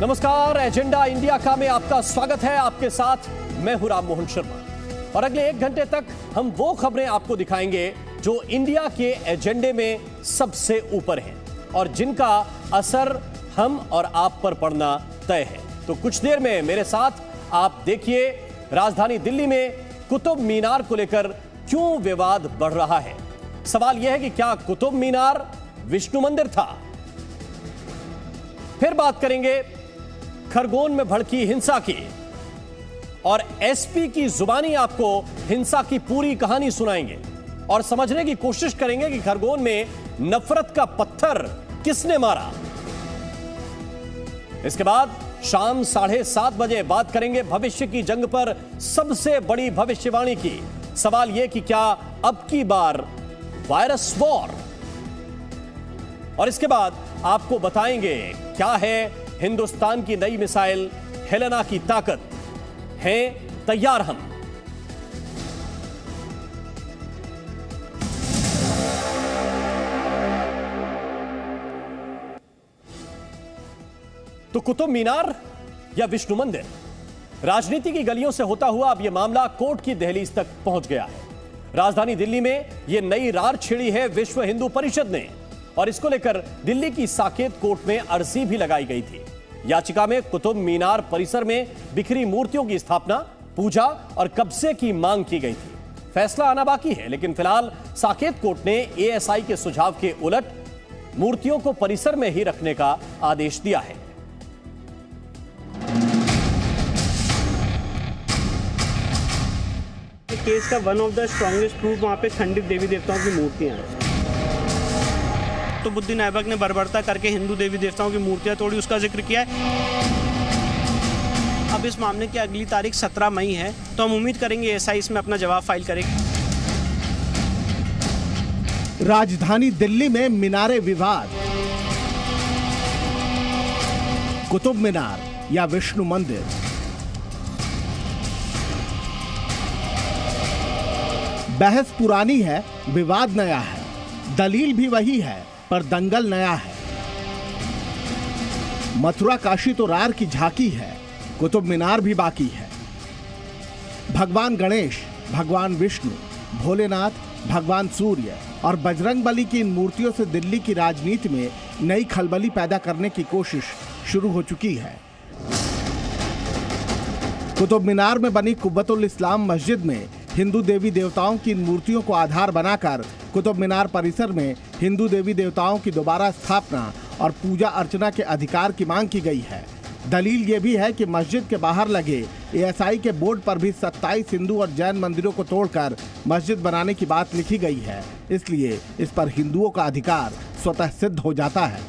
नमस्कार, agenda India का में आपका स्वागत है। आपके साथ मैं हूं राम मोहन शर्मा और अगले 1 घंटे तक हम वो खबरें आपको दिखाएंगे जो इंडिया के एजेंडे में सबसे ऊपर हैं और जिनका असर हम और आप पर पड़ना तय है। तो कुछ देर में मेरे साथ आप देखिए राजधानी दिल्ली में कुतुब मीनार को लेकर क्यों विवाद बढ़ रहा है। सवाल यह है कि क्या कुतुब मीनार विष्णु मंदिर था? फिर बात करेंगे खरगोन में भड़की हिंसा की और एसपी की जुबानी आपको हिंसा की पूरी कहानी सुनाएंगे और समझने की कोशिश करेंगे कि खरगोन में नफरत का पत्थर किसने मारा। इसके बाद शाम 7:30 बजे बात करेंगे भविष्य की जंग पर सबसे बड़ी भविष्यवाणी की। सवाल यह कि क्या अब की बार वायरस वॉर? और इसके बाद आपको बताएंगे क्या है हिंदुस्तान की नई मिसाइल हेलेना की ताकत। हैं तैयार हम। तो कुतुब मीनार या विष्णु मंदिर? राजनीति की गलियों से होता हुआ अब यह मामला कोर्ट की दहलीज तक पहुंच गया है। राजधानी दिल्ली में यह नई रार छिड़ी है विश्व हिंदू परिषद ने और इसको लेकर दिल्ली की साकेत कोर्ट में अर्जी भी लगाई गई थी। याचिका में कुतुब मीनार परिसर में बिखरी मूर्तियों की स्थापना, पूजा और कब्जे की मांग की गई थी। फैसला आना बाकी है, लेकिन फिलहाल साकेत कोर्ट ने एएसआई के सुझाव के उलट मूर्तियों को परिसर में ही रखने का आदेश दिया है। केस का one of the strongest proof वहाँ पे खंडित देवी देवताओं की मूर्तियां हैं। कुतुबुद्दीन ऐबक ने बर्बरता करके हिंदू देवी देवताओं की मूर्तियां तोड़ी, उसका जिक्र किया है। अब इस मामले की अगली तारीख 17 मई है, तो हम उम्मीद करेंगे एएसआई इसमें अपना जवाब फाइल करेगी। राजधानी दिल्ली में मीनारे विवाद, कुतुब मीनार या विष्णु मंदिर? बहस पुरानी है, विवाद नया है, दलील भी वही है पर दंगल नया है। मथुरा काशी तो रार की झांकी है, कुतुब मीनार भी बाकी है। भगवान गणेश, भगवान विष्णु, भोलेनाथ, भगवान सूर्य और बजरंगबली की इन मूर्तियों से दिल्ली की राजनीति में नई खलबली पैदा करने की कोशिश शुरू हो चुकी है। कुतुब मीनार में बनी कुब्बतुल इस्लाम मस्जिद में हिंदू देवी देवताओं की इन मूर्तियों को आधार बनाकर कुतुब मीनार परिसर में हिंदू देवी देवताओं की दोबारा स्थापना और पूजा अर्चना के अधिकार की मांग की गई है। दलील ये भी है कि मस्जिद के बाहर लगे एएसआई के बोर्ड पर भी 27 हिंदू और जैन मंदिरों को तोड़कर मस्जिद बनाने की बात लिखी गई है, इसलिए इस पर हिंदुओं का अधिकार स्वतः सिद्ध हो जाता है।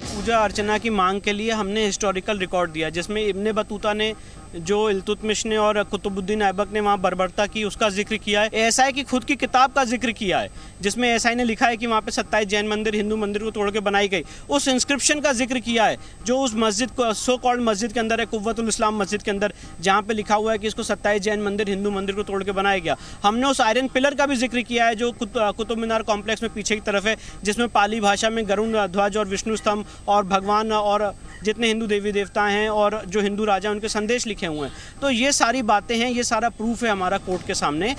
पूजा अर्चना की मांग के लिए हमने हिस्टोरिकल रिकॉर्ड दिया, जिसमें इब्ने बतूता ने, जो इल्तुतमिश ने और कुतुबुद्दीन ऐबक ने वहाँ बर्बरता की, उसका जिक्र किया है। एएसआई की खुद की किताब का जिक्र किया है, जिसमें एएसआई ने लिखा है कि वहाँ पे 27 जैन मंदिर, हिंदू मंदिर को तोड़ के बनाई गई। उस इंस्क्रिप्शन का जिक्र किया है जो उस मस्जिद को, सो कॉल्ड मस्जिद के अंदर है, कुव्वतुल इस्लाम मस्जिद के अंदर, जहाँ पे लिखा हुआ है कि इसको 27 जैन मंदिर, हिंदू मंदिर को तोड़ के बनाया गया। हमने उस आयरन पिलर का भी जिक्र किया है जो कुतुब मीनार कॉम्प्लेक्स में पीछे की तरफ है, जिसमें पाली भाषा में गरुण ध्वज और विष्णु स्तंभ और भगवान और जितने हिंदू देवी देवता हैं और जो हिंदू राजा उनके संदेश लिखे हुए हैं। तो ये सारी बातें हैं, ये सारा प्रूफ है हमारा कोर्ट के सामने।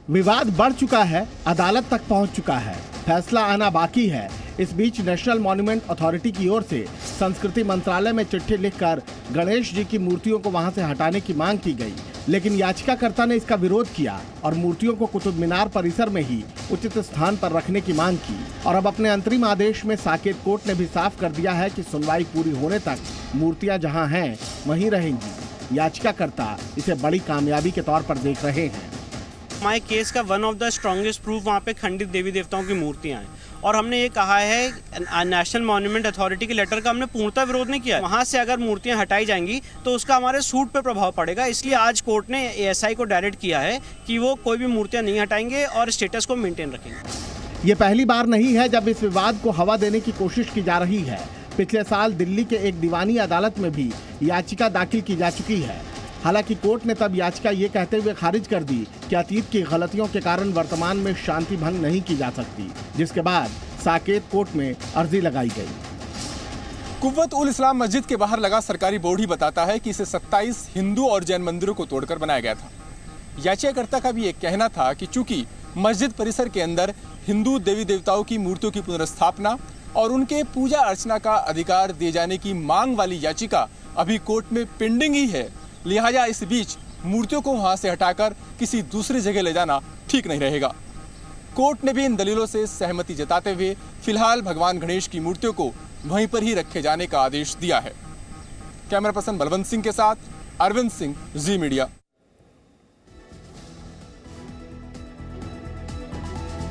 विवाद बढ़ चुका है, अदालत तक पहुंच चुका है, फैसला आना बाकी है। इस बीच नेशनल मॉन्यूमेंट अथॉरिटी की ओर से संस्कृति मंत्रालय में चिट्ठी लिखकर गणेश जी की मूर्तियों को वहां से हटाने की मांग की गई, लेकिन याचिकाकर्ता ने इसका विरोध किया और मूर्तियों को कुतुब मीनार परिसर में ही उचित स्थान पर रखने की मांग की। और अब अपने अंतरिम आदेश में साकेत कोर्ट ने भी साफ कर दिया है कि सुनवाई पूरी होने तक मूर्तियां जहां हैं वहीं रहेंगी। याचिकाकर्ता इसे बड़ी कामयाबी के तौर पर देख रहे हैं। हमारे केस का one of the strongest proof वहाँ पे खंडित देवी देवताओं की मूर्तियाँ हैं और हमने ये कहा है नेशनल मॉन्यूमेंट अथॉरिटी के लेटर का हमने पूर्णतः विरोध नहीं किया है। वहाँ से अगर मूर्तियाँ हटाई जाएंगी तो उसका हमारे सूट पे प्रभाव पड़ेगा, इसलिए आज कोर्ट ने एएसआई को डायरेक्ट किया है कि वो कोई भी मूर्तियाँ नहीं हटाएंगे और स्टेटस को मेंटेन रखेंगे। ये पहली बार नहीं है जब इस विवाद को हवा देने की कोशिश की जा रही है। पिछले साल दिल्ली के एक दीवानी अदालत में भी याचिका दाखिल की जा चुकी है। हालांकि कोर्ट ने तब याचिका ये कहते हुए खारिज कर दी कि अतीत की गलतियों के कारण वर्तमान में शांति भंग नहीं की जा सकती, जिसके बाद साकेत कोर्ट में अर्जी लगाई गई। कुव्वत उल इस्लाम मस्जिद के बाहर लगा सरकारी बोर्ड ही बताता है कि इसे 27 हिंदू और जैन मंदिरों को तोड़कर बनाया गया था। याचिकाकर्ता का भी एक कहना था कि चूंकि मस्जिद परिसर के अंदर हिंदू देवी देवताओं की मूर्तियों की पुनर्स्थापना और उनके पूजा अर्चना का अधिकार दिए जाने की मांग वाली याचिका अभी कोर्ट में पेंडिंग ही है, लिहाजा इस बीच मूर्तियों को वहां से हटाकर किसी दूसरी जगह ले जाना ठीक नहीं रहेगा। कोर्ट ने भी इन दलीलों से सहमति जताते हुए फिलहाल भगवान गणेश की मूर्तियों को वहीं पर ही रखे जाने का आदेश दिया है। कैमरा पर्सन बलवंत सिंह के साथ अरविंद सिंह, जी मीडिया।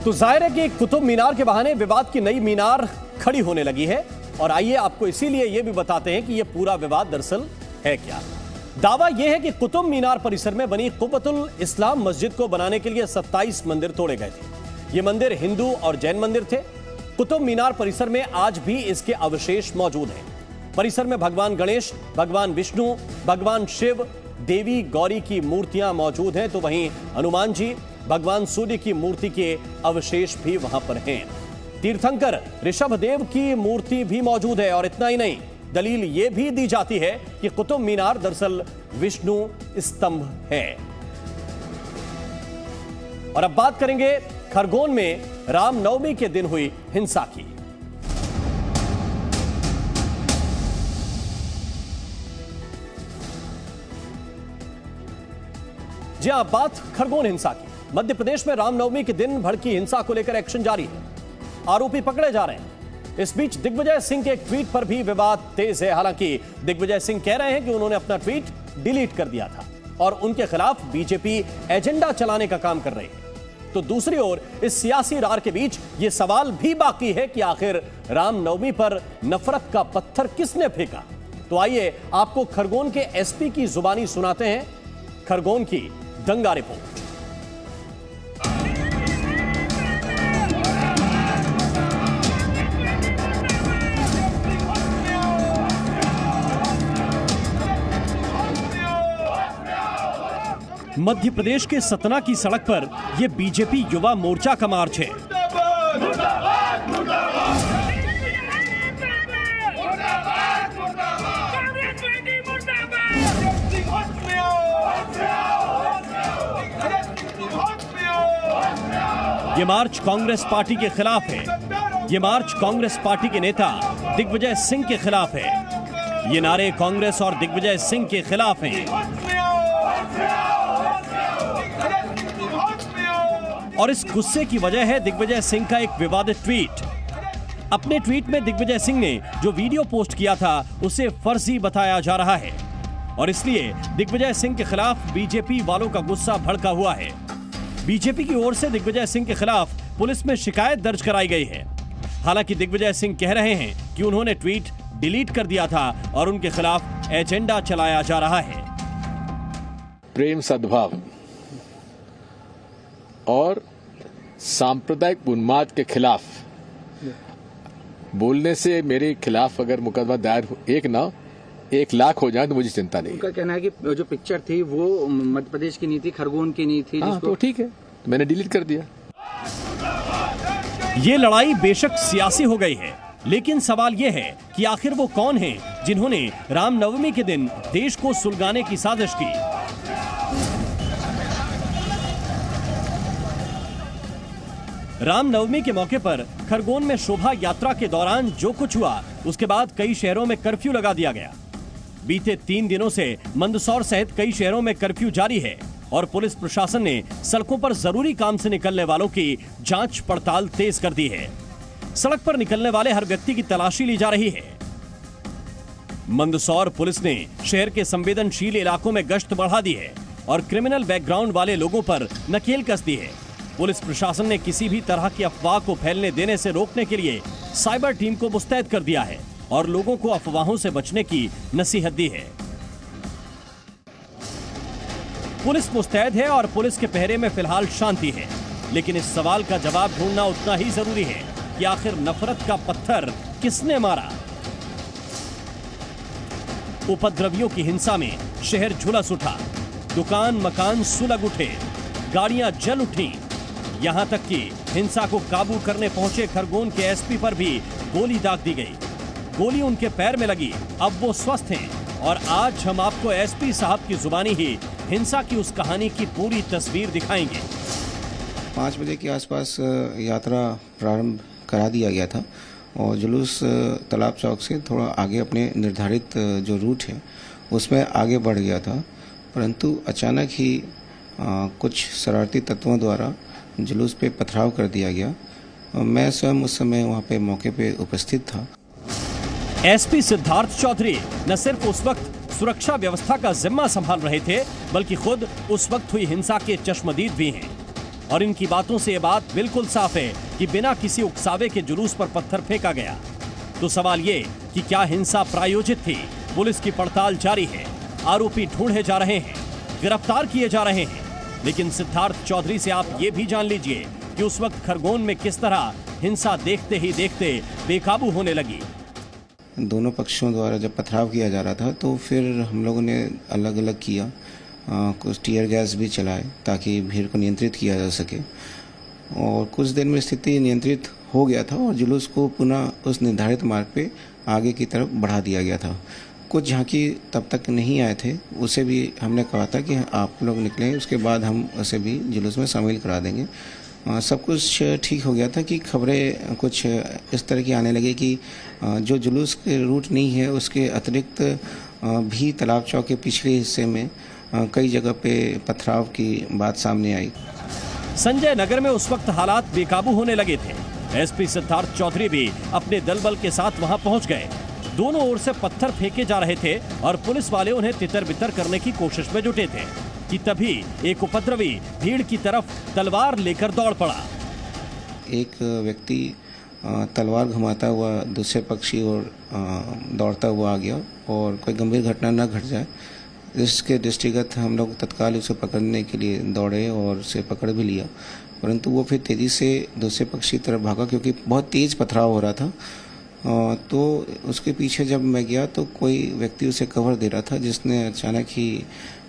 तो जाहिर है कि कुतुब मीनार के बहाने विवाद की नई मीनार खड़ी होने लगी है, और आइए आपको इसीलिए यह भी बताते हैं कि यह पूरा विवाद दरअसल है क्या। दावा यह है कि कुतुब मीनार परिसर में बनी कुव्वतुल इस्लाम मस्जिद को बनाने के लिए 27 मंदिर तोड़े गए थे। ये मंदिर हिंदू और जैन मंदिर थे। कुतुब मीनार परिसर में आज भी इसके अवशेष मौजूद हैं। परिसर में भगवान गणेश, भगवान विष्णु, भगवान शिव, देवी गौरी की मूर्तियां मौजूद हैं, तो वहीं हनुमान जी, भगवान सूर्य की मूर्ति के अवशेष भी वहां पर हैं। तीर्थंकर ऋषभदेव की मूर्ति भी मौजूद है, और इतना ही नहीं, दलील यह भी दी जाती है कि कुतुब मीनार दरअसल विष्णु स्तंभ है। और अब बात करेंगे खरगोन में रामनवमी के दिन हुई हिंसा की। जी हां, बात खरगोन हिंसा की। मध्य प्रदेश में रामनवमी के दिन भड़की हिंसा को लेकर एक्शन जारी है। आरोपी पकड़े जा रहे हैं। इस बीच दिग्विजय सिंह के एक ट्वीट पर भी विवाद तेज है। हालांकि दिग्विजय सिंह कह रहे हैं कि उन्होंने अपना ट्वीट डिलीट कर दिया था और उनके खिलाफ बीजेपी एजेंडा चलाने का काम कर रही है। तो दूसरी ओर इस सियासी रार के बीच यह सवाल भी बाकी है कि आखिर रामनवमी पर नफरत का पत्थर किसने फेंका। तो आइए आपको खरगोन के एसपी की जुबानी सुनाते हैं खरगोन की दंगा रिपोर्ट। मध्य प्रदेश के सतना की सड़क पर यह बीजेपी युवा मोर्चा का मार्च है। ये मार्च कांग्रेस पार्टी के खिलाफ है। ये मार्च कांग्रेस पार्टी के नेता दिग्विजय सिंह के खिलाफ है। ये नारे कांग्रेस और दिग्विजय सिंह के खिलाफ हैं। और इस गुस्से की वजह है दिग्विजय सिंह का एक विवादित ट्वीट। अपने ट्वीट में दिग्विजय सिंह ने जो वीडियो पोस्ट किया था उसे फर्जी बताया जा रहा है, और इसलिए दिग्विजय सिंह के खिलाफ बीजेपी वालों का गुस्सा भड़का हुआ है। बीजेपी की ओर से दिग्विजय सिंह के खिलाफ पुलिस में शिकायत दर्ज कराई गई है। हालांकि दिग्विजय सिंह कह रहे हैं कि उन्होंने ट्वीट डिलीट कर दिया था और उनके खिलाफ एजेंडा चलाया जा रहा है। प्रेम, सद्भाव और सांप्रदायिक उन्माद के खिलाफ बोलने से मेरे खिलाफ अगर मुकदमा दायर 1 लाख हो जाए तो मुझे चिंता नहीं। उनका कहना है कि जो पिक्चर थी वो मध्य प्रदेश की नहीं थी, खरगोन की नहीं थी। हाँ, तो ठीक है, तो मैंने डिलीट कर दिया। ये लड़ाई बेशक सियासी हो गई है, लेकिन सवाल यह है कि आखिर वो कौन हैं जिन्होंने रामनवमी के दिन देश को सुलगाने की साजिश की। रामनवमी के मौके पर खरगोन में शोभा यात्रा के दौरान जो कुछ हुआ, उसके बाद कई शहरों में कर्फ्यू लगा दिया गया। बीते 3 दिनों से मंदसौर सहित कई शहरों में कर्फ्यू जारी है और पुलिस प्रशासन ने सड़कों पर जरूरी काम से निकलने वालों की जांच पड़ताल तेज कर दी है। सड़क पर निकलने वाले हर व्यक्ति की तलाशी ली जा रही है। मंदसौर पुलिस ने शहर के संवेदनशील इलाकों में गश्त बढ़ा दी है और क्रिमिनल बैकग्राउंड वाले लोगों पर नकेल कस दी है। पुलिस प्रशासन ने किसी भी तरह की अफवाह को फैलने देने से रोकने के लिए साइबर टीम को मुस्तैद कर दिया है और लोगों को अफवाहों से बचने की नसीहत दी है। पुलिस मुस्तैद है और पुलिस के पहरे में फिलहाल शांति है, लेकिन इस सवाल का जवाब ढूंढना उतना ही जरूरी है कि आखिर नफरत का पत्थर किसने मारा। उपद्रवियों की हिंसा में शहर झुलस उठा, दुकान मकान सुलग उठे, गाड़ियां जल उठी, यहां तक कि हिंसा को काबू करने पहुंचे खरगोन के एसपी पर भी गोली दाग दी गई। गोली उनके पैर में लगी, अब वो स्वस्थ हैं और आज हम आपको एसपी साहब की जुबानी ही हिंसा की उस कहानी की पूरी तस्वीर दिखाएंगे। 5 बजे के आसपास यात्रा प्रारंभ करा दिया गया था और जुलूस तालाब चौक से थोड़ा आगे अपने निर्धारित जो रूट है उसमें आगे बढ़ गया था, परंतु अचानक ही कुछ शरारती तत्वों द्वारा जुलूस पे पथराव कर दिया गया। मैं स्वयं उस समय वहाँ पे मौके पे उपस्थित था। एसपी सिद्धार्थ चौधरी न सिर्फ उस वक्त सुरक्षा व्यवस्था का जिम्मा संभाल रहे थे, बल्कि खुद उस वक्त हुई हिंसा के चश्मदीद भी हैं। और इनकी बातों से ये बात बिल्कुल साफ है कि बिना किसी उकसावे के जुलूस पर पत्थर फेंका गया। तो सवाल ये कि क्या हिंसा प्रायोजित थी? पुलिस की पड़ताल जारी है, आरोपी ढूंढे जा रहे हैं, गिरफ्तार किए जा रहे हैं। लेकिन सिद्धार्थ चौधरी से आप ये भी जान लीजिए कि उस वक्त खरगोन में किस तरह हिंसा देखते ही देखते बेकाबू होने लगी। दोनों पक्षों द्वारा जब पथराव किया जा रहा था तो फिर हम लोगों ने अलग अलग किया, कुछ टीयर गैस भी चलाए ताकि भीड़ को नियंत्रित किया जा सके और कुछ देर में स्थिति नियंत्रित हो गया था और जुलूस को पुनः उस निर्धारित मार्ग पे आगे की तरफ बढ़ा दिया गया था। कुछ झांकी तब तक नहीं आए थे, उसे भी हमने कहा था कि आप लोग निकलें, उसके बाद हम उसे भी जुलूस में शामिल करा देंगे। सब कुछ ठीक हो गया था कि खबरें कुछ इस तरह की आने लगी कि जो जुलूस के रूट नहीं है उसके अतिरिक्त भी तालाब चौक के पिछले हिस्से में कई जगह पे पथराव की बात सामने आई। संजय नगर में उस वक्त हालात बेकाबू होने लगे थे। एसपी सिद्धार्थ चौधरी भी अपने दलबल के साथ वहां पहुंच गए। दोनों ओर से पत्थर फेंके जा रहे थे और पुलिस वाले उन्हें तितर बितर करने की कोशिश में जुटे थे कि तभी एक उपद्रवी भीड़ की तरफ तलवार लेकर दौड़ पड़ा। एक व्यक्ति तलवार घुमाता हुआ दूसरे पक्ष की ओर दौड़ता हुआ आ गया और कोई गंभीर घटना न घट जाए इसके दृष्टिगत हम लोग तत्काल उसे पकड़ने के लिए दौड़े और उसे पकड़ भी लिया, परंतु वो फिर तेज़ी से दूसरे पक्ष की तरफ भागा क्योंकि बहुत तेज़ पथराव हो रहा था। तो उसके पीछे जब मैं गया तो कोई व्यक्ति उसे कवर दे रहा था जिसने अचानक ही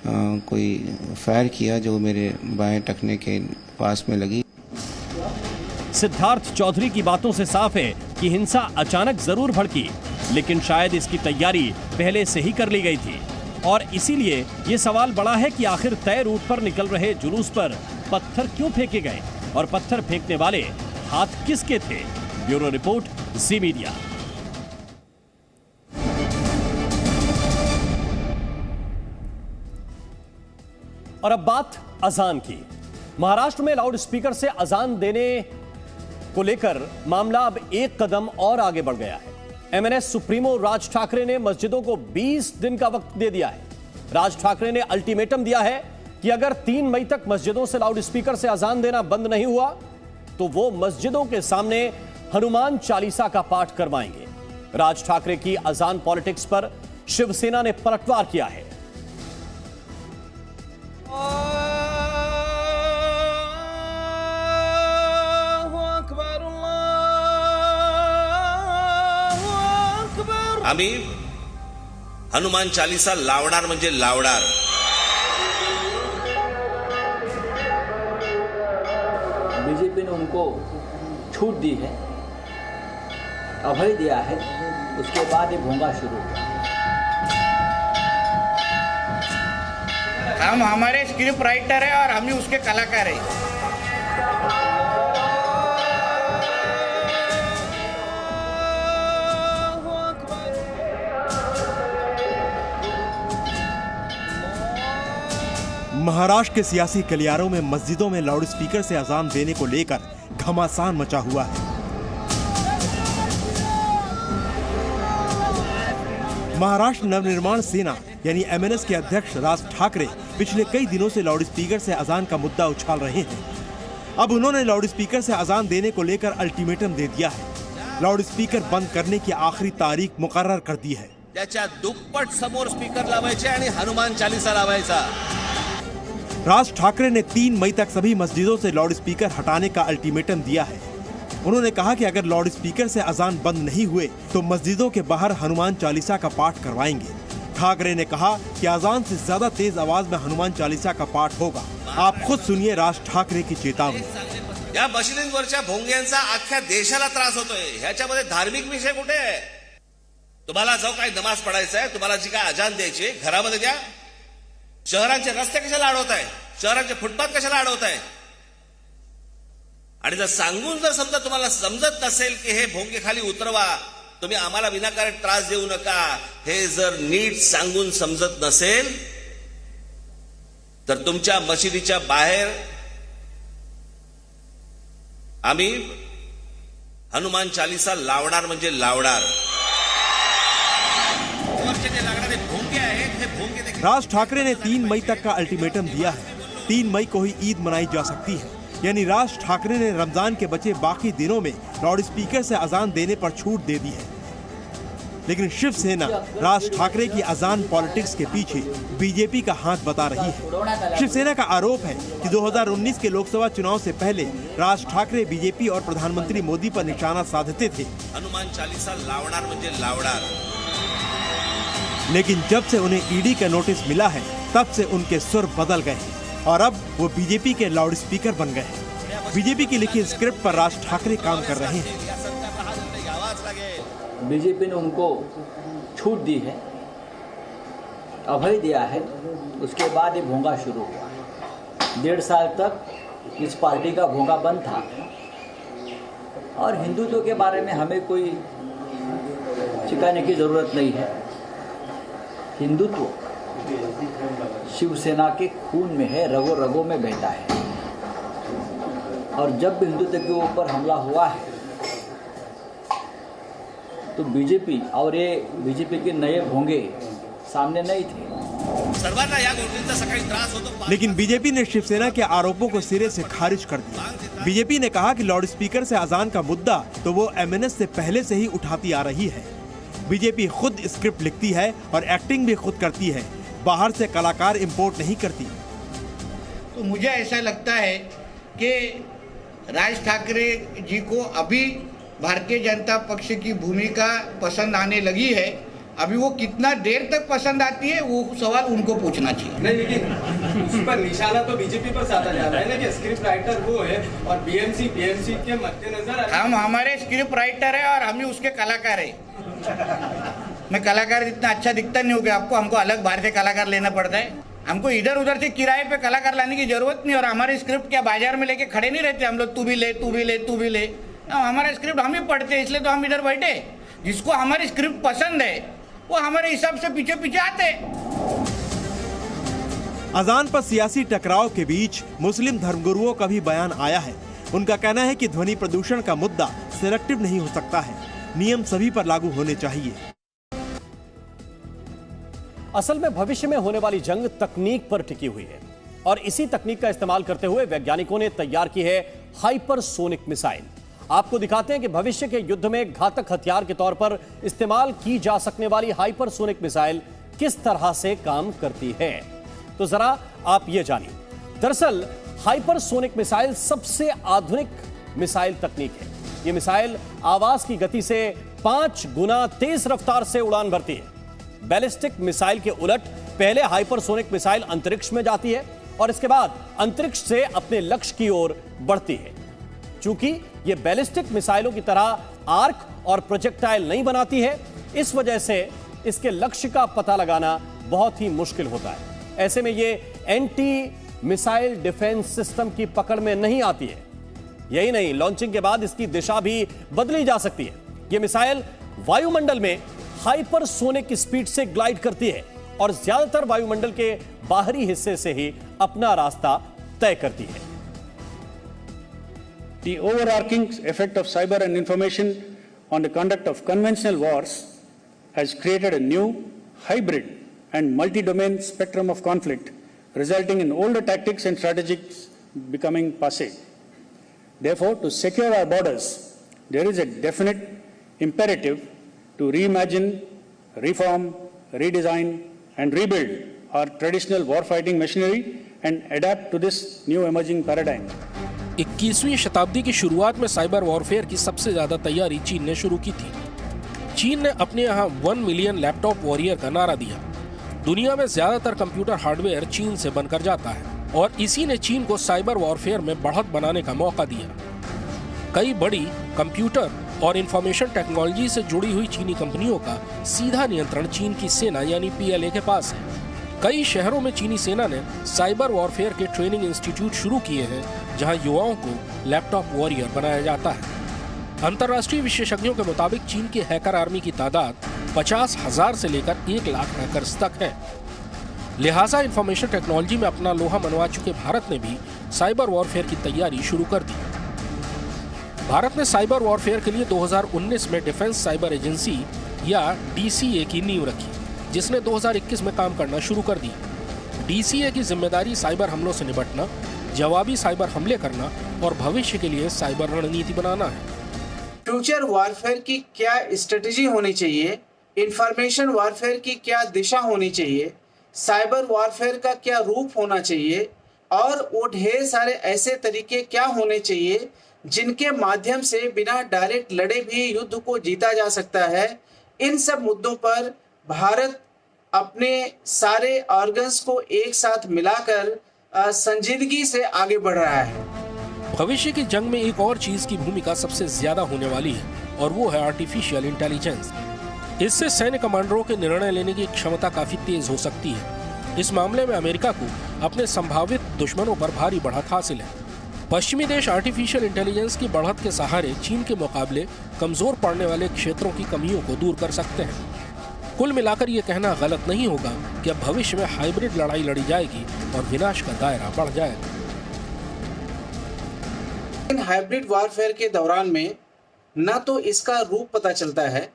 कोई फायर किया जो मेरे बाएं टखने के पास में लगी। सिद्धार्थ चौधरी की बातों से साफ है कि हिंसा अचानक जरूर भड़की, लेकिन शायद इसकी तैयारी पहले से ही कर ली गई थी और इसीलिए ये सवाल बड़ा है कि आखिर तय रूट पर निकल रहे जुलूस पर पत्थर क्यों फेंके गए और पत्थर फेंकने वाले हाथ किसके थे। ब्यूरो रिपोर्ट, जी मीडिया। और अब बात अजान की। महाराष्ट्र में लाउड स्पीकर से अजान देने को लेकर मामला अब एक कदम और आगे बढ़ गया है। एमएनएस सुप्रीमो राज ठाकरे ने मस्जिदों को 20 दिन का वक्त दे दिया है। राज ठाकरे ने अल्टीमेटम दिया है कि अगर 3 मई तक मस्जिदों से लाउड स्पीकर से अजान देना बंद नहीं हुआ तो वो मस्जिदों के सामने हनुमान चालीसा का पाठ करवाएंगे। राज ठाकरे की अजान पॉलिटिक्स पर शिवसेना ने पलटवार किया है। आम्ही हनुमान चालीसा लावणार म्हणजे लावणार। बीजेपी ने उनको छूट दी है, अभय दिया है, उसके बाद ये भोंगा शुरू हुआ। हम हमारे स्क्रिप्ट राइटर है और हम ही उसके कलाकार हैं। महाराष्ट्र के सियासी गलियारों में मस्जिदों में लाउडस्पीकर से अजान देने को लेकर घमासान मचा हुआ है। महाराष्ट्र नवनिर्माण सेना यानी एमएनएस के अध्यक्ष राज ठाकरे पिछले कई दिनों से लाउडस्पीकर से अजान का मुद्दा उछाल रहे हैं। अब उन्होंने लाउडस्पीकर से अजान देने को लेकर अल्टीमेटम दे दिया है। लाउडस्पीकर बंद करने की आखिरी तारीख मुकर्रर कर दी है। त्याच्या दुप्पट समोर स्पीकर लावायचे आणि हनुमान चालीसा लावायचा। राज ठाकरे ने 3 मई तक सभी मस्जिदों से लाउडस्पीकर हटाने का अल्टीमेटम दिया है। उन्होंने कहा कि अगर लाउडस्पीकर से अजान बंद नहीं हुए तो मस्जिदों के बाहर हनुमान चालीसा का पाठ करवाएंगे। ठाकरे ने कहा कि अजान से ज्यादा तेज आवाज में हनुमान चालीसा का पाठ होगा। आप खुद सुनिए राज ठाकरे की चेतावनी। या मशिदींवरच्या भोंग्यांचा अख्ख्या देशाला त्रास होतोय, ह्याच्यामध्ये धार्मिक विषय कुठे आहे? तुम्हाला जो काही नमाज पडायचा आहे, तुम्हाला जी काय अजान द्यायची आहे, घरामध्ये द्या. शहरांचे रस्ते कशाला अडवताय? शहरांचे फुटपाथ कशाला अडवताय? आणि जर सांगून जर समजा तुम्हाला समजत नसेल की हे भोंगे खाली उतरवा, तुम्ही आम्हाला विनाकारण त्रास देऊ नका, हे जर नीट सांगून समजत नसेल तर तुमच्या मशिदीच्या बाहेर आम्ही हनुमान चालीसा लावणार म्हणजे लावणार. लागणारे भोंगे आहेत, हे भोंगे देखील. राज ठाकरे ने 3 मई तक का अल्टीमेटम दिया है. 3 मई को ही ईद मनाई जा सकती है. यानी राज ठाकरे ने रमजान के बचे बाकी दिनों में लाउड स्पीकर से अजान देने पर छूट दे दी है. लेकिन शिवसेना राज ठाकरे की अजान पॉलिटिक्स के पीछे बीजेपी का हाथ बता रही है. शिवसेना का आरोप है कि 2019 के लोकसभा चुनाव से पहले राज ठाकरे बीजेपी और प्रधानमंत्री मोदी पर निशाना साधते थे. हनुमान चालीसा लावणार म्हणजे लावणार. लेकिन जब से उन्हें ईडी का नोटिस मिला है तब से उनके सुर बदल गए हैं और अब वो बीजेपी के लाउड स्पीकर बन गए हैं. बीजेपी की लिखी स्क्रिप्ट पर राज ठाकरे काम कर रहे हैं. बीजेपी ने उनको छूट दी है, अभय दिया है, उसके बाद ये भोंगा शुरू हुआ. 1.5 साल तक इस पार्टी का भोंगा बंद था और हिंदुत्व के बारे में हमें कोई चिकाने की ज़रूरत नहीं है. हिंदुत्व शिवसेना के खून में है, रगों रगों में बहता है. और जब भी हिंदुत्व के ऊपर हमला हुआ है तो बीजेपी और ये बीजेपी के नए भोंगे सामने नहीं थे. सर्वांना या गोष्टींचा सकाळी त्रास होतो. लेकिन बीजेपी ने शिवसेना के आरोपों को सिरे से खारिज कर दिया. बीजेपी ने कहा कि लाउड स्पीकर से अजान का मुद्दा तो वो एमएनएस से पहले से ही उठाती आ रही है. बीजेपी खुद स्क्रिप्ट लिखती है और एक्टिंग भी खुद करती है, बाहर से कलाकार इंपोर्ट नहीं करती. तो मुझे ऐसा लगता है कि राज ठाकरे जी को अभी भारतीय जनता पक्ष की भूमिका पसंद आने लगी है. अभी वो कितना देर तक पसंद आती है वो सवाल उनको पूछना चाहिए. नहीं, लेकिन उस पर निशाना तो बीजेपी पर साधा जा रहा है ना कि स्क्रिप्ट राइटर वो है और बीएमसी के मद्देनजर हम हमारे स्क्रिप्ट राइटर है और हम ही उसके कलाकार है. मैं कलाकार इतना अच्छा दिखता नहीं होगा आपको, हमको अलग बाहर से कलाकार लेना पड़ता है. हमको इधर उधर से किराए पे कलाकार लाने की जरूरत नहीं. और हमारी स्क्रिप्ट क्या बाजार में लेके खड़े नहीं रहते हम लोग, तू भी ले तू भी ले तू भी ले. हमारा स्क्रिप्ट हम ही पढ़ते हैं, इसलिए तो हम इधर बैठे. जिसको हमारी स्क्रिप्ट पसंद है वो हमारे हिसाब से पीछे पीछे आते. अजान पर सियासी टकराव के बीच मुस्लिम धर्मगुरुओं का भी बयान आया है. उनका कहना है कि ध्वनि प्रदूषण का मुद्दा सिलेक्टिव नहीं हो सकता है, नियम सभी पर लागू होने चाहिए. असल में भविष्य में होने वाली जंग तकनीक पर टिकी हुई है और इसी तकनीक का इस्तेमाल करते हुए वैज्ञानिकों ने तैयार की है हाइपरसोनिक मिसाइल. आपको दिखाते हैं कि भविष्य के युद्ध में घातक हथियार के तौर पर इस्तेमाल की जा सकने वाली हाइपरसोनिक मिसाइल किस तरह से काम करती है. तो जरा आप ये जानिए. दरअसल हाइपरसोनिक मिसाइल सबसे आधुनिक मिसाइल तकनीक है. यह मिसाइल आवाज की गति से 5 गुना तेज रफ्तार से उड़ान भरती है. बैलिस्टिक मिसाइल के उलट पहले हाइपरसोनिक मिसाइल अंतरिक्ष में जाती है और इसके बाद अंतरिक्ष से अपने लक्ष्य की ओर बढ़ती है. चूंकि यह बैलिस्टिक मिसाइलों की तरह आर्क और प्रोजेक्टाइल नहीं बनाती है, इस वजह से इसके लक्ष्य का पता लगाना बहुत ही मुश्किल होता है. ऐसे में यह एंटी मिसाइल डिफेंस सिस्टम की पकड़ में नहीं आती है. यही नहीं, लॉन्चिंग के बाद इसकी दिशा भी बदली जा सकती है. यह मिसाइल वायुमंडल में हाइपरसोनिक स्पीड से ग्लाइड करती है और ज्यादातर वायुमंडल के बाहरी हिस्से से ही अपना रास्ता तय करती है. The overarching effect of cyber and information on the conduct of conventional wars has created a new, hybrid and multi-domain spectrum of conflict, resulting in older tactics and strategies becoming passé. Therefore, to secure our borders, there is a definite imperative to reimagine, reform, redesign and rebuild our traditional warfighting machinery and adapt to this new emerging paradigm. 21वीं शताब्दी की शुरुआत में cyber warfare की सबसे ज्यादा तैयारी चीन ने शुरू की थी. चीन ने अपने यहाँ 1 मिलियन लैपटॉप वॉरियर का नारा दिया. दुनिया में ज्यादातर कंप्यूटर हार्डवेयर चीन से बनकर जाता है और इसी ने चीन को साइबर वॉरफेयर में बढ़त बनाने का मौका दिया. कई बड़ी कंप्यूटर और इंफॉर्मेशन टेक्नोलॉजी से जुड़ी हुई चीनी कंपनियों का सीधा नियंत्रण चीन की सेना यानी PLA के पास है। कई शहरों में चीनी सेना ने साइबर वॉरफेयर के ट्रेनिंग इंस्टीट्यूट शुरू किए हैं, जहां युवाओं को लैपटॉप वॉरियर बनाया जाता है। अंतर्राष्ट्रीय विशेषज्ञों के मुताबिक चीन की हैकर आर्मी की तादाद 50,000 से लेकर 1 लाख हैकर्स तक है। लिहाजा इंफॉर्मेशन टेक्नोलॉजी में अपना लोहा मनवा चुके भारत ने भी साइबर वॉरफेयर की तैयारी शुरू कर दी। भारत ने साइबर वॉरफेयर के लिए 2019 में डिफेंस साइबर एजेंसी या DCA की नींव रखी, जिसने 2021 में काम करना शुरू कर दी। DCA की जिम्मेदारी साइबर हमलों से निपटना, जवाबी साइबर हमले करना और भविष्य के लिए साइबर रणनीति बनाना है। फ्यूचर वॉरफेयर की क्या स्ट्रेटेजी होनी चाहिए, इंफॉर्मेशन वॉरफेयर की क्या दिशा होनी चाहिए, साइबर वॉरफेयर का क्या रूप होना चाहिए और वो ढेर सारे ऐसे तरीके क्या होने चाहिए जिनके माध्यम से बिना डायरेक्ट लड़े भी युद्ध को जीता जा सकता है। इन सब मुद्दों पर भारत अपने सारे ऑर्गन्स को एक साथ मिलाकर संजीदगी से आगे बढ़ रहा है। भविष्य की जंग में एक और चीज की भूमिका सबसे ज्यादा होने वाली है और वो है आर्टिफिशियल इंटेलिजेंस। इससे सैन्य कमांडरों के निर्णय लेने की क्षमता काफी तेज हो सकती है। इस मामले में अमेरिका को अपने संभावित दुश्मनों पर भारी बढ़त हासिल है। पश्चिमी देश आर्टिफिशियल इंटेलिजेंस की बढ़त के सहारे चीन के मुकाबले कमजोर पड़ने वाले क्षेत्रों की कमियों को दूर कर सकते हैं। कुल मिलाकर ये कहना गलत नहीं होगा कि अब भविष्य में हाइब्रिड लड़ाई लड़ी जाएगी और विनाश का दायरा बढ़ जाएगा। हाइब्रिड वॉरफेयर के दौरान में न तो इसका रूप पता चलता है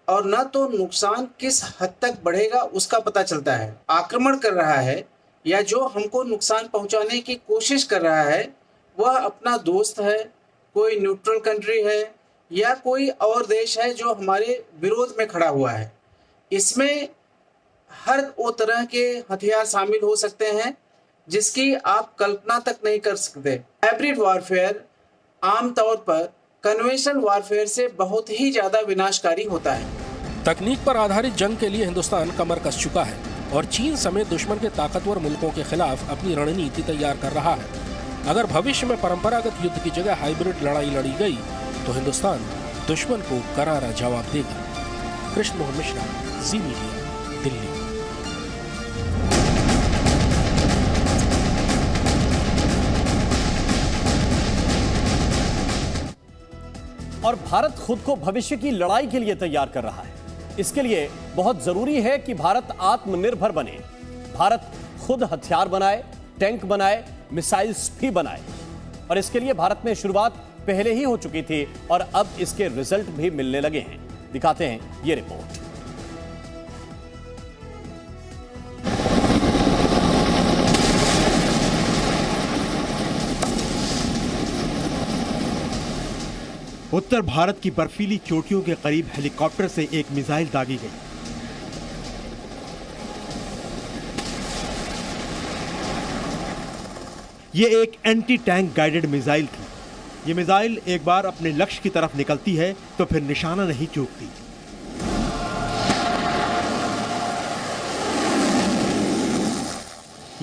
और न तो नुकसान किस हद तक बढ़ेगा उसका पता चलता है। आक्रमण कर रहा है या जो हमको नुकसान पहुंचाने की कोशिश कर रहा है वह अपना दोस्त है, कोई न्यूट्रल कंट्री है या कोई और देश है जो हमारे विरोध में खड़ा हुआ है। इसमें हर वो तरह के हथियार शामिल हो सकते हैं जिसकी आप कल्पना तक नहीं कर सकते। हाइब्रिड वॉरफेयर आमतौर पर कन्वेंशनल वॉरफेयर से बहुत ही ज्यादा विनाशकारी होता है। तकनीक पर आधारित जंग के लिए हिंदुस्तान कमर कस चुका है और चीन समेत दुश्मन के ताकतवर मुल्कों के खिलाफ अपनी रणनीति तैयार कर रहा है। अगर भविष्य में परंपरागत युद्ध की जगह हाइब्रिड लड़ाई लड़ी गई तो हिंदुस्तान दुश्मन को करारा जवाब देगा। कृष्ण मोहन मिश्रा, जी मीडिया, दिल्ली। और भारत खुद को भविष्य की लड़ाई के लिए तैयार कर रहा है। इसके लिए बहुत जरूरी है कि भारत आत्मनिर्भर बने। भारत खुद हथियार बनाए, टैंक बनाए, मिसाइल्स भी बनाए। और इसके लिए भारत में शुरुआत पहले ही हो चुकी थी और अब इसके रिजल्ट भी मिलने लगे हैं। दिखाते हैं ये रिपोर्ट। उत्तर भारत की बर्फीली चोटियों के करीब हेलीकॉप्टर से एक मिसाइल दागी गई। ये एक एंटी टैंक गाइडेड मिसाइल थी। ये मिसाइल एक बार अपने लक्ष्य की तरफ निकलती है तो फिर निशाना नहीं चूकती।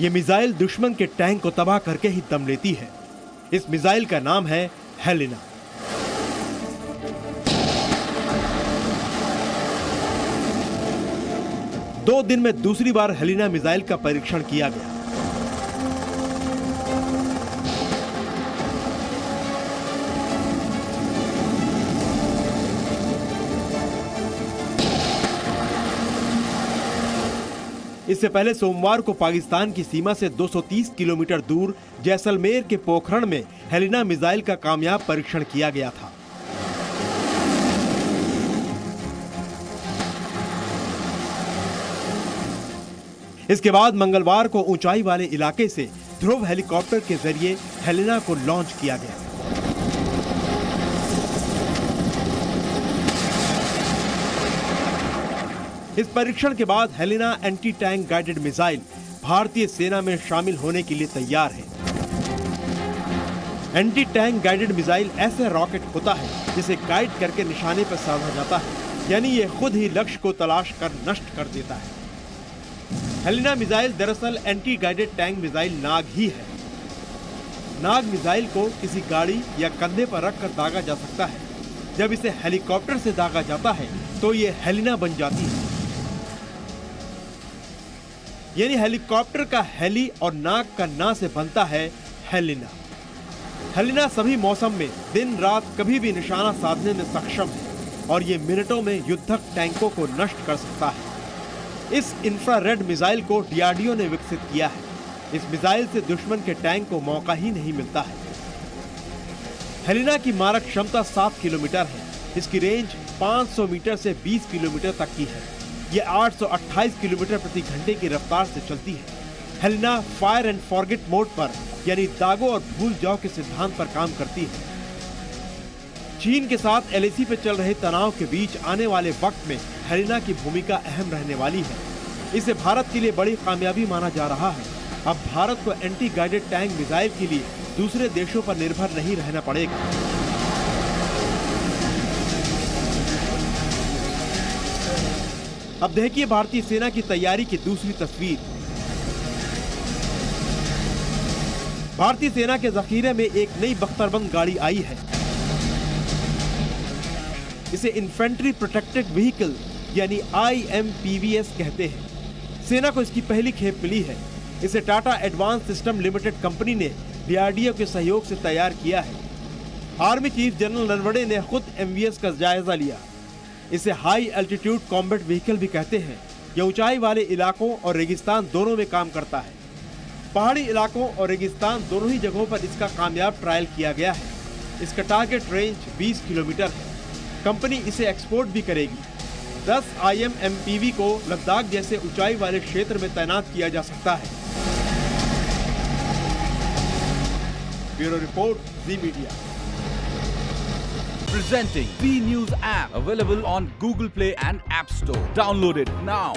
ये मिसाइल दुश्मन के टैंक को तबाह करके ही दम लेती है। इस मिसाइल का नाम है हेलेना। दो दिन में दूसरी बार हेलेना मिसाइल का परीक्षण किया गया। इससे पहले सोमवार को पाकिस्तान की सीमा से 230 किलोमीटर दूर जैसलमेर के पोखरण में हेलेना मिसाइल का कामयाब परीक्षण किया गया था। इसके बाद मंगलवार को ऊंचाई वाले इलाके से ध्रुव हेलीकॉप्टर के जरिए हेलेना को लॉन्च किया गया। इस परीक्षण के बाद Helena anti tank guided missile भारतीय सेना में शामिल होने के लिए तैयार है। एंटी टैंक गाइडेड मिसाइल ऐसा रॉकेट होता है जिसे गाइड करके निशाने पर साधा जाता है, यानी ये खुद ही लक्ष्य को तलाश कर नष्ट कर देता है। हेलेना मिसाइल दरअसल एंटी गाइडेड टैंक मिसाइल नाग ही है। नाग मिसाइल को किसी गाड़ी या कंधे पर रखकर दागा जा सकता है। जब इसे हेलीकॉप्टर से दागा जाता है तो ये हेलिना बन जाती है। यानी हेलीकॉप्टर का हेली और नाक का ना से बनता है हेलिना। हेलिना सभी मौसम में दिन रात कभी भी निशाना साधने में सक्षम है और ये मिनटों में युद्धक टैंकों को नष्ट कर सकता है। इस इंफ्रारेड मिसाइल को डीआरडीओ ने विकसित किया है। इस मिसाइल से दुश्मन के टैंक को मौका ही नहीं मिलता है। हेलिना की मारक क्षमता 7 किलोमीटर है। इसकी रेंज 500 मीटर से 20 किलोमीटर तक की है। ये 828 किलोमीटर प्रति घंटे की रफ्तार से चलती है। Helina fire and forget mode पर यानी दागो और भूल जाओ के सिद्धांत पर काम करती है। चीन के साथ एलएसी पे चल रहे तनाव के बीच आने वाले वक्त में हेलिना की भूमिका अहम रहने वाली है। इसे भारत के लिए बड़ी कामयाबी माना जा रहा है। अब भारत को एंटी गाइडेड टैंक मिसाइल के लिए दूसरे देशों पर निर्भर नहीं रहना पड़ेगा। अब देखिए भारतीय सेना की तैयारी की दूसरी तस्वीर। भारतीय सेना के जखीरे में एक नई बख्तरबंद गाड़ी आई है। इसे इन्फेंट्री प्रोटेक्टेड व्हीकल यानी IMPVS कहते हैं। सेना को इसकी पहली खेप मिली है। इसे Tata advance system limited company ने डीआरडीओ के सहयोग से तैयार किया है। आर्मी चीफ जनरल नरवणे ने खुद MVS का जायजा लिया। इसे हाई एल्टीट्यूड कॉम्बैट व्हीकल भी कहते हैं। यह ऊंचाई वाले इलाकों और रेगिस्तान दोनों में काम करता है। पहाड़ी इलाकों और रेगिस्तान दोनों ही जगहों पर इसका कामयाब ट्रायल किया गया है। इसका टारगेट रेंज 20 किलोमीटर है। कंपनी इसे एक्सपोर्ट भी करेगी। 10 IMMPV को लद्दाख जैसे ऊंचाई वाले क्षेत्र में तैनात किया जा सकता है। Bureau report, ji media. Presenting B News app, available on Google Play and App Store. Download it now.